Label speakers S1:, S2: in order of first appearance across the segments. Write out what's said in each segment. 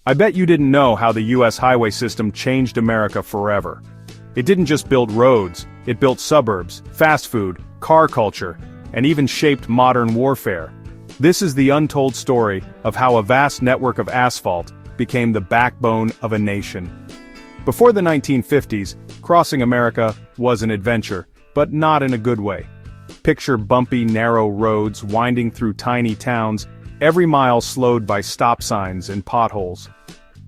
S1: I bet you didn't know how the US highway system changed America forever. It didn't just build roads, it built suburbs, fast food, car culture, and even shaped modern warfare. This is the untold story of how a vast network of asphalt became the backbone of a nation. Before the 1950s, crossing America was an adventure, but not in a good way. Picture bumpy, narrow roads winding through tiny towns, every mile slowed by stop signs and potholes.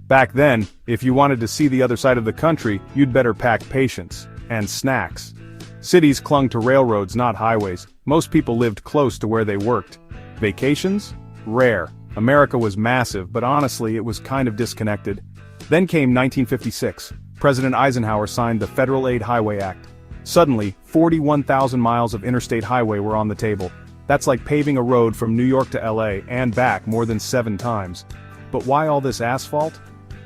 S1: Back then, if you wanted to see the other side of the country, you'd better pack patience and snacks. Cities clung to railroads, not highways. Most people lived close to where they worked. Vacations? Rare. America was massive, but honestly, it was kind of disconnected. Then came 1956. President Eisenhower signed the Federal Aid Highway Act. Suddenly, 41,000 miles of interstate highway were on the table. That's like paving a road from New York to LA and back more than 7 times. But why all this asphalt?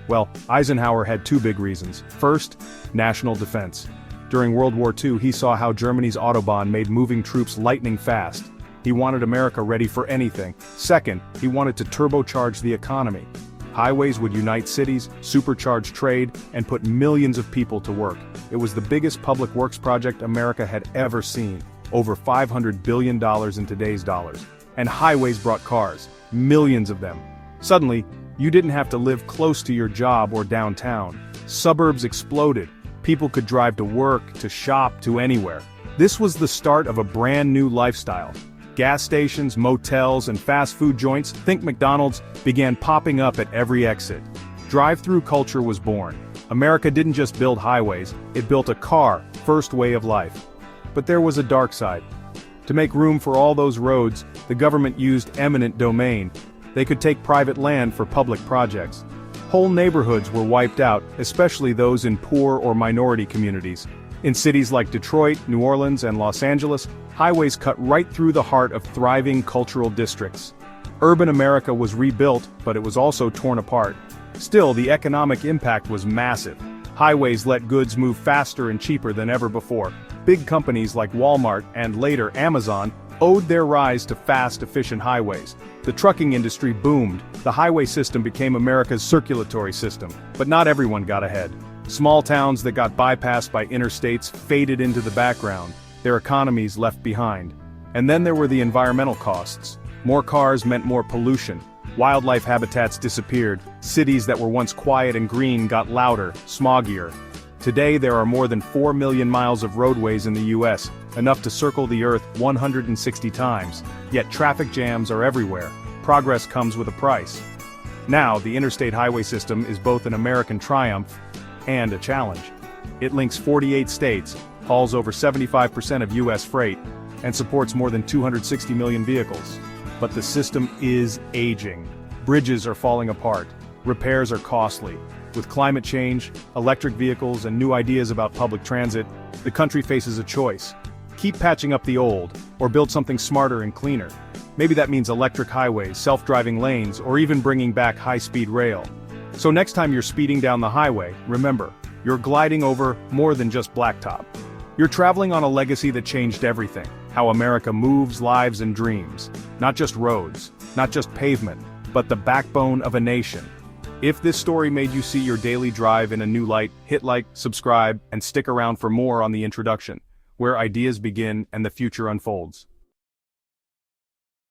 S1: Well, Eisenhower had 2 big reasons. First, national defense. During World War II, he saw how Germany's Autobahn made moving troops lightning fast. He wanted America ready for anything. Second, he wanted to turbocharge the economy. Highways would unite cities, supercharge trade, and put millions of people to work. It was the biggest public works project America had ever seen. Over $500 billion in today's dollars. And highways brought cars. Millions of them. Suddenly, you didn't have to live close to your job or downtown. Suburbs exploded. People could drive to work, to shop, to anywhere. This was the start of a brand new lifestyle. Gas stations, motels, and fast food joints, think McDonald's, began popping up at every exit. Drive-through culture was born. America didn't just build highways, it built a car-first way of life. But there was a dark side. To make room for all those roads, the government used eminent domain. They could take private land for public projects. Whole neighborhoods were wiped out, especially those in poor or minority communities. In cities like Detroit, New Orleans, and Los Angeles, highways cut right through the heart of thriving cultural districts. Urban America was rebuilt, but it was also torn apart. Still, the economic impact was massive. Highways let goods move faster and cheaper than ever before. Big companies like Walmart and later Amazon owed their rise to fast, efficient highways. The trucking industry boomed. The highway system became America's circulatory system. But not everyone got ahead. Small towns that got bypassed by interstates faded into the background, their economies left behind. And then there were the environmental costs. More cars meant more pollution. Wildlife habitats disappeared. Cities that were once quiet and green got louder, smoggier. Today there are more than 4 million miles of roadways in the US, enough to circle the Earth 160 times. Yet traffic jams are everywhere. Progress comes with a price. Now, the Interstate Highway System is both an American triumph and a challenge. It links 48 states, hauls over 75% of US freight, and supports more than 260 million vehicles. But the system is aging. Bridges are falling apart. Repairs are costly. With climate change, electric vehicles, and new ideas about public transit, the country faces a choice. Keep patching up the old, or build something smarter and cleaner. Maybe that means electric highways, self-driving lanes, or even bringing back high-speed rail. So next time you're speeding down the highway, remember, you're gliding over more than just blacktop. You're traveling on a legacy that changed everything. How America moves, lives, and dreams. Not just roads, not just pavement, but the backbone of a nation. If this story made you see your daily drive in a new light, hit like, subscribe, and stick around for more on the introduction, where ideas begin and the future unfolds.